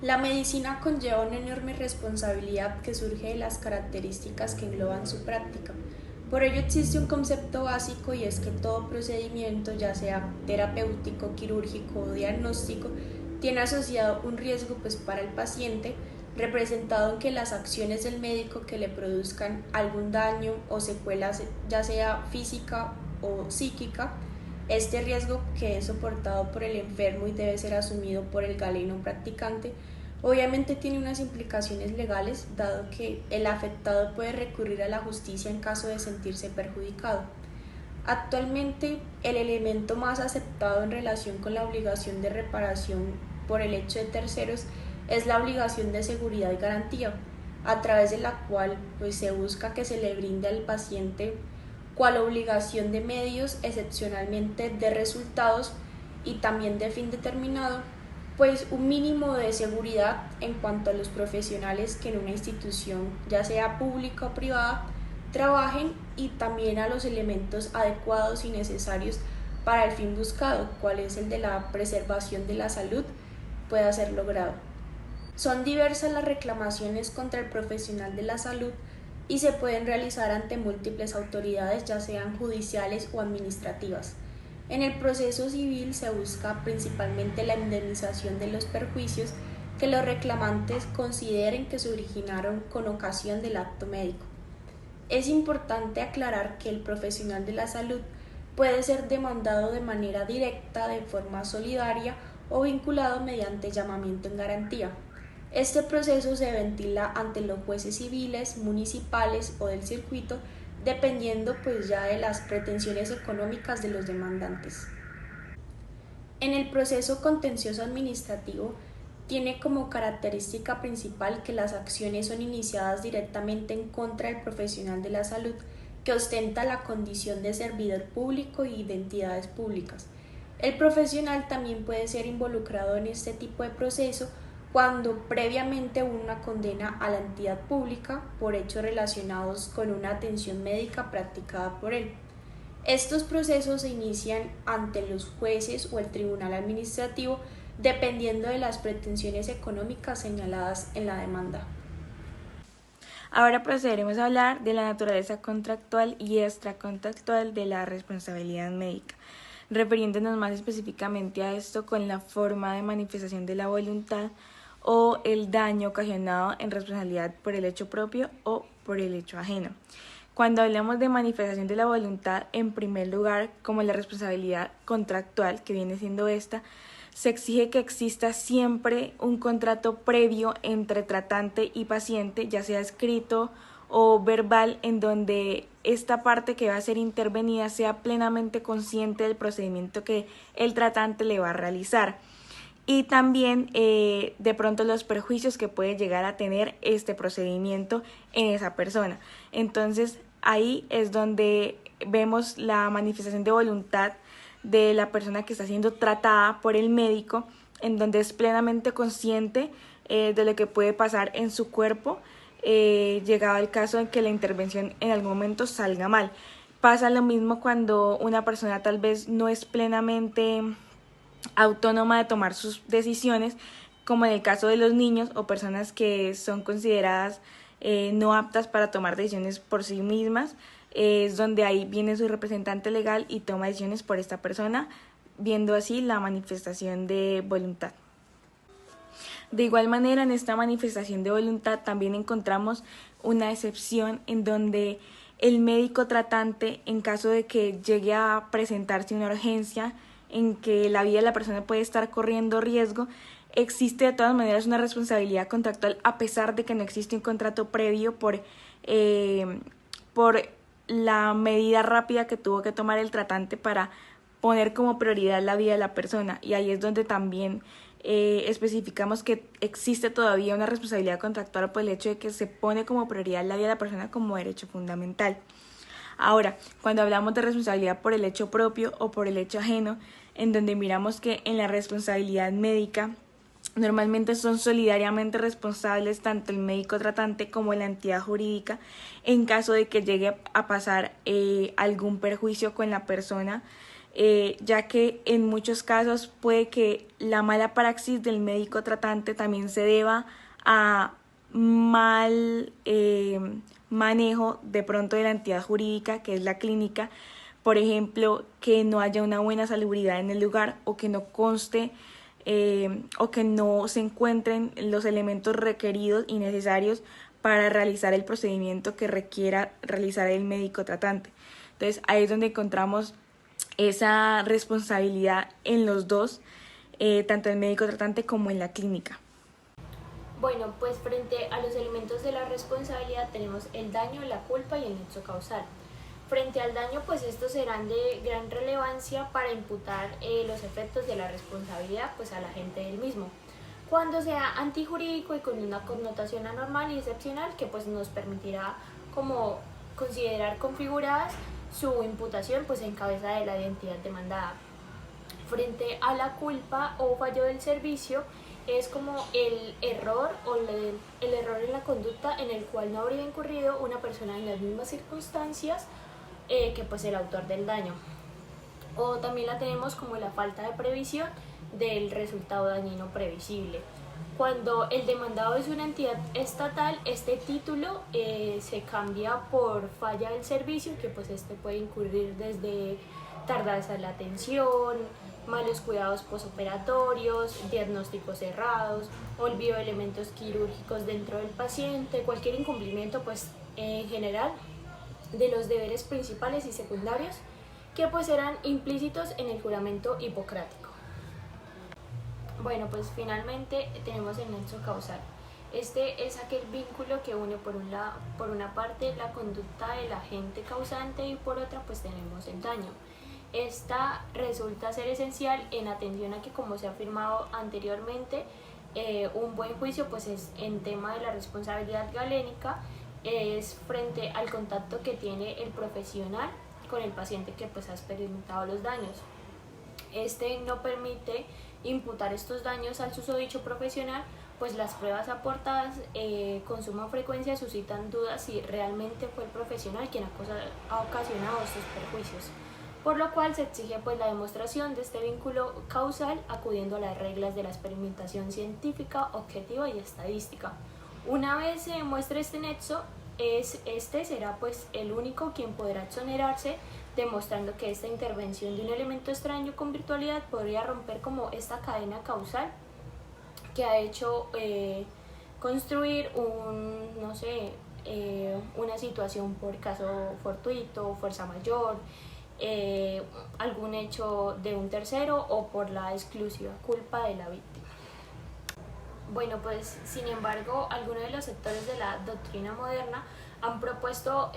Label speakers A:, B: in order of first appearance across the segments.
A: La medicina conlleva una enorme responsabilidad que surge de las características que engloban su práctica. Por ello existe un concepto básico y es que todo procedimiento, ya sea terapéutico, quirúrgico o diagnóstico, tiene asociado un riesgo para el paciente, representado en que las acciones del médico que le produzcan algún daño o secuelas, ya sea física o psíquica, este riesgo que es soportado por el enfermo y debe ser asumido por el galeno practicante, obviamente tiene unas implicaciones legales, dado que el afectado puede recurrir a la justicia en caso de sentirse perjudicado. Actualmente, el elemento más aceptado en relación con la obligación de reparación por el hecho de terceros es la obligación de seguridad y garantía, a través de la cual se busca que se le brinde al paciente cual obligación de medios, excepcionalmente de resultados y también de fin determinado, un mínimo de seguridad en cuanto a los profesionales que en una institución, ya sea pública o privada, trabajen, y también a los elementos adecuados y necesarios para el fin buscado, cual es el de la preservación de la salud, pueda ser logrado. Son diversas las reclamaciones contra el profesional de la salud y se pueden realizar ante múltiples autoridades, ya sean judiciales o administrativas. En el proceso civil se busca principalmente la indemnización de los perjuicios que los reclamantes consideren que se originaron con ocasión del acto médico. Es importante aclarar que el profesional de la salud puede ser demandado de manera directa, de forma solidaria o vinculado mediante llamamiento en garantía. Este proceso se ventila ante los jueces civiles, municipales o del circuito, dependiendo ya de las pretensiones económicas de los demandantes. En el proceso contencioso administrativo tiene como característica principal que las acciones son iniciadas directamente en contra del profesional de la salud que ostenta la condición de servidor público y de entidades públicas. El profesional también puede ser involucrado en este tipo de proceso cuando previamente hubo una condena a la entidad pública por hechos relacionados con una atención médica practicada por él. Estos procesos se inician ante los jueces o el tribunal administrativo dependiendo de las pretensiones económicas señaladas en la demanda.
B: Ahora procederemos a hablar de la naturaleza contractual y extracontractual de la responsabilidad médica, refiriéndonos más específicamente a esto con la forma de manifestación de la voluntad o el daño ocasionado en responsabilidad por el hecho propio o por el hecho ajeno. Cuando hablamos de manifestación de la voluntad, en primer lugar, como la responsabilidad contractual, que viene siendo esta, se exige que exista siempre un contrato previo entre tratante y paciente, ya sea escrito o verbal, en donde esta parte que va a ser intervenida sea plenamente consciente del procedimiento que el tratante le va a realizar. Y también de pronto los perjuicios que puede llegar a tener este procedimiento en esa persona. Entonces ahí es donde vemos la manifestación de voluntad de la persona que está siendo tratada por el médico, en donde es plenamente consciente de lo que puede pasar en su cuerpo, llegado el caso de que la intervención en algún momento salga mal. Pasa lo mismo cuando una persona tal vez no es plenamente autónoma de tomar sus decisiones, como en el caso de los niños o personas que son consideradas no aptas para tomar decisiones por sí mismas, es donde ahí viene su representante legal y toma decisiones por esta persona, viendo así la manifestación de voluntad. De igual manera, en esta manifestación de voluntad también encontramos una excepción en donde el médico tratante, en caso de que llegue a presentarse una urgencia en que la vida de la persona puede estar corriendo riesgo, existe de todas maneras una responsabilidad contractual a pesar de que no existe un contrato previo por la medida rápida que tuvo que tomar el tratante para poner como prioridad la vida de la persona. Y ahí es donde también especificamos que existe todavía una responsabilidad contractual por el hecho de que se pone como prioridad la vida de la persona como derecho fundamental. Ahora, cuando hablamos de responsabilidad por el hecho propio o por el hecho ajeno, en donde miramos que en la responsabilidad médica normalmente son solidariamente responsables tanto el médico tratante como la entidad jurídica en caso de que llegue a pasar algún perjuicio con la persona ya que en muchos casos puede que la mala praxis del médico tratante también se deba a mal manejo de pronto de la entidad jurídica que es la clínica. Por ejemplo, que no haya una buena salubridad en el lugar o que no conste o que no se encuentren los elementos requeridos y necesarios para realizar el procedimiento que requiera realizar el médico tratante. Entonces ahí es donde encontramos esa responsabilidad en los dos, tanto el médico tratante como en la clínica.
A: Bueno, pues frente a los elementos de la responsabilidad tenemos el daño, la culpa y el nexo causal. Frente al daño, pues estos serán de gran relevancia para imputar los efectos de la responsabilidad pues al agente del mismo, cuando sea antijurídico y con una connotación anormal y excepcional que pues nos permitirá como considerar configuradas su imputación pues en cabeza de la identidad demandada. Frente a la culpa o fallo del servicio, es como el error o el error en la conducta en el cual no habría incurrido una persona en las mismas circunstancias que pues el autor del daño. O también la tenemos como la falta de previsión del resultado dañino previsible. Cuando el demandado es una entidad estatal, este título se cambia por falla del servicio, que pues este puede incurrir desde tardanza en la atención, malos cuidados posoperatorios, diagnósticos errados, olvido de elementos quirúrgicos dentro del paciente, cualquier incumplimiento pues en general de los deberes principales y secundarios que pues eran implícitos en el juramento hipocrático. Bueno, pues finalmente tenemos el nexo causal. Este es aquel vínculo que une por una parte la conducta del agente causante y por otra pues tenemos el daño. Esta resulta ser esencial en atención a que, como se ha afirmado anteriormente, un buen juicio pues es en tema de la responsabilidad galénica, es frente al contacto que tiene el profesional con el paciente que pues ha experimentado los daños. Este no permite imputar estos daños al susodicho profesional, pues las pruebas aportadas con suma frecuencia suscitan dudas si realmente fue el profesional quien ha ocasionado estos perjuicios, por lo cual se exige pues la demostración de este vínculo causal acudiendo a las reglas de la experimentación científica, objetiva y estadística. Una vez se demuestre este nexo, este será pues el único quien podrá exonerarse, demostrando que esta intervención de un elemento extraño con virtualidad podría romper como esta cadena causal que ha hecho construir una situación por caso fortuito, fuerza mayor, algún hecho de un tercero o por la exclusiva culpa de la víctima. Bueno, pues sin embargo, algunos de los sectores de la doctrina moderna han propuesto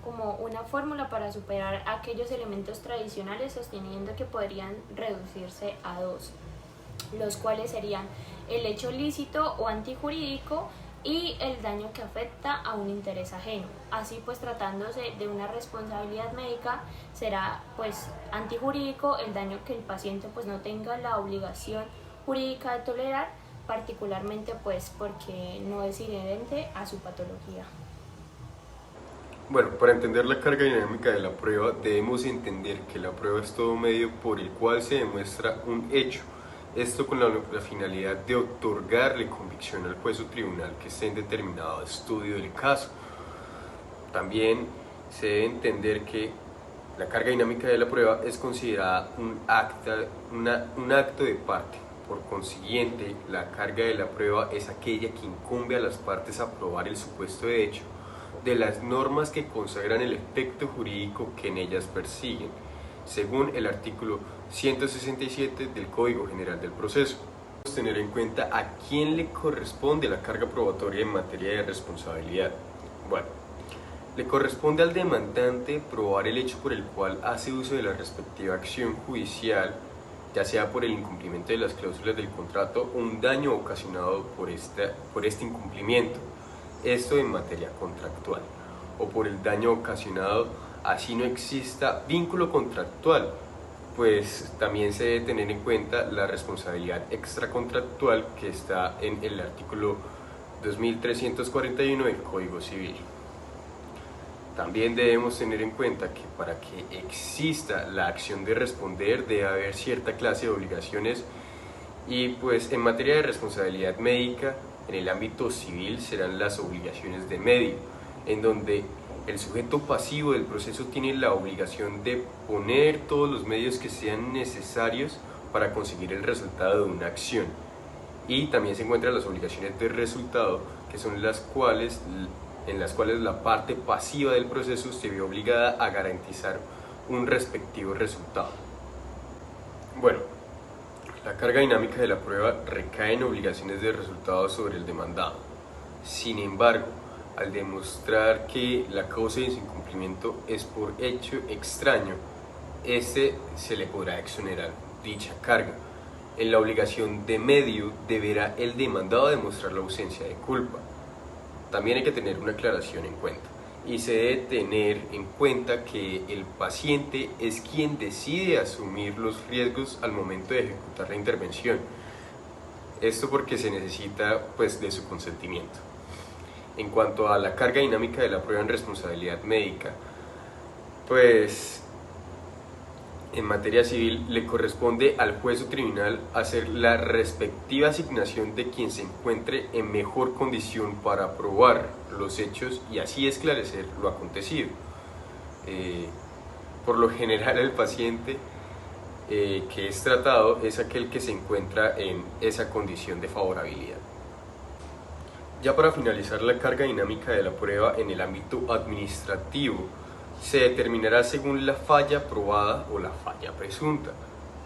A: como una fórmula para superar aquellos elementos tradicionales, sosteniendo que podrían reducirse a dos, los cuales serían el hecho lícito o antijurídico y el daño que afecta a un interés ajeno. Así pues, tratándose de una responsabilidad médica, será pues antijurídico el daño que el paciente pues no tenga la obligación jurídica de tolerar, particularmente pues porque no es inherente a su patología.
C: Bueno, para entender la carga dinámica de la prueba debemos entender que la prueba es todo medio por el cual se demuestra un hecho. Esto con la finalidad de otorgarle convicción al juez o tribunal que esté en determinado estudio del caso. También se debe entender que la carga dinámica de la prueba es considerada un acto de parte. Por consiguiente, la carga de la prueba es aquella que incumbe a las partes a probar el supuesto de hecho de las normas que consagran el efecto jurídico que en ellas persiguen, según el artículo 167 del Código General del Proceso. Debemos tener en cuenta a quién le corresponde la carga probatoria en materia de responsabilidad. Bueno, le corresponde al demandante probar el hecho por el cual hace uso de la respectiva acción judicial, ya sea por el incumplimiento de las cláusulas del contrato o un daño ocasionado por este incumplimiento, esto en materia contractual, o por el daño ocasionado así no exista vínculo contractual, pues también se debe tener en cuenta la responsabilidad extracontractual que está en el artículo 2341 del Código Civil. También debemos tener en cuenta que para que exista la acción de responder debe haber cierta clase de obligaciones y pues en materia de responsabilidad médica, en el ámbito civil serán las obligaciones de medio, en donde el sujeto pasivo del proceso tiene la obligación de poner todos los medios que sean necesarios para conseguir el resultado de una acción. Y también se encuentran las obligaciones de resultado, que son en las cuales la parte pasiva del proceso se ve obligada a garantizar un respectivo resultado. Bueno, la carga dinámica de la prueba recae en obligaciones de resultado sobre el demandado. Sin embargo, al demostrar que la causa de su incumplimiento es por hecho extraño, se le podrá exonerar dicha carga. En la obligación de medio deberá el demandado demostrar la ausencia de culpa. También hay que tener una aclaración en cuenta y se debe tener en cuenta que el paciente es quien decide asumir los riesgos al momento de ejecutar la intervención. Esto porque se necesita pues de su consentimiento. En cuanto a la carga dinámica de la prueba en responsabilidad médica, pues en materia civil le corresponde al juez o tribunal hacer la respectiva asignación de quien se encuentre en mejor condición para probar los hechos y así esclarecer lo acontecido. Por lo general el paciente que es tratado es aquel que se encuentra en esa condición de favorabilidad. Ya para finalizar la carga dinámica de la prueba en el ámbito administrativo, se determinará según la falla probada o la falla presunta.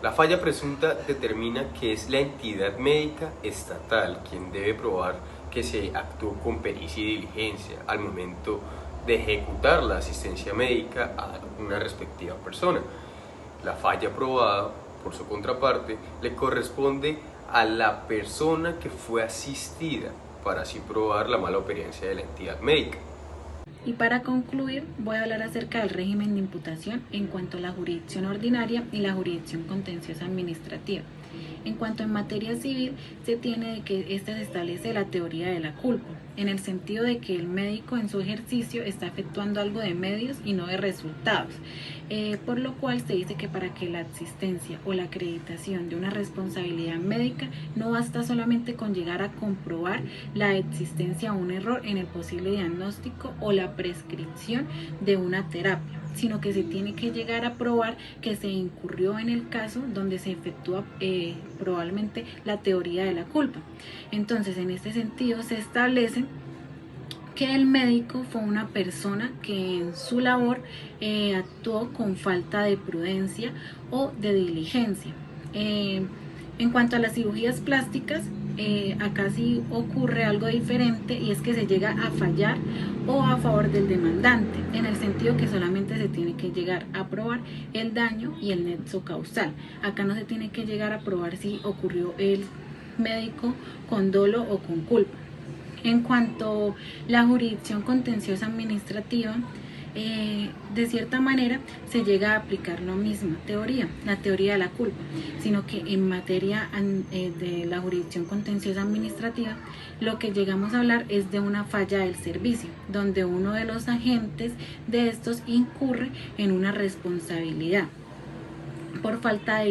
C: La falla presunta determina que es la entidad médica estatal quien debe probar que se actuó con pericia y diligencia al momento de ejecutar la asistencia médica a una respectiva persona. La falla probada, por su contraparte, le corresponde a la persona que fue asistida para así probar la mala operancia de la entidad médica.
D: Y para concluir, voy a hablar acerca del régimen de imputación en cuanto a la jurisdicción ordinaria y la jurisdicción contenciosa administrativa. En cuanto en materia civil, se tiene de que esta se establece la teoría de la culpa, en el sentido de que el médico en su ejercicio está efectuando algo de medios y no de resultados, por lo cual se dice que para que la existencia o la acreditación de una responsabilidad médica no basta solamente con llegar a comprobar la existencia de un error en el posible diagnóstico o la prescripción de una terapia, sino que se tiene que llegar a probar que se incurrió en el caso donde se efectúa probablemente la teoría de la culpa. Entonces, en este sentido se establece que el médico fue una persona que en su labor actuó con falta de prudencia o de diligencia. En cuanto a las cirugías plásticas, acá sí ocurre algo diferente y es que se llega a fallar o a favor del demandante, en el sentido que solamente se tiene que llegar a probar el daño y el nexo causal. Acá no se tiene que llegar a probar si ocurrió el médico con dolo o con culpa. En cuanto a la jurisdicción contenciosa administrativa, de cierta manera se llega a aplicar la misma teoría, la teoría de la culpa, sino que en materia de la jurisdicción contenciosa administrativa lo que llegamos a hablar es de una falla del servicio, donde uno de los agentes de estos incurre en una responsabilidad por falta de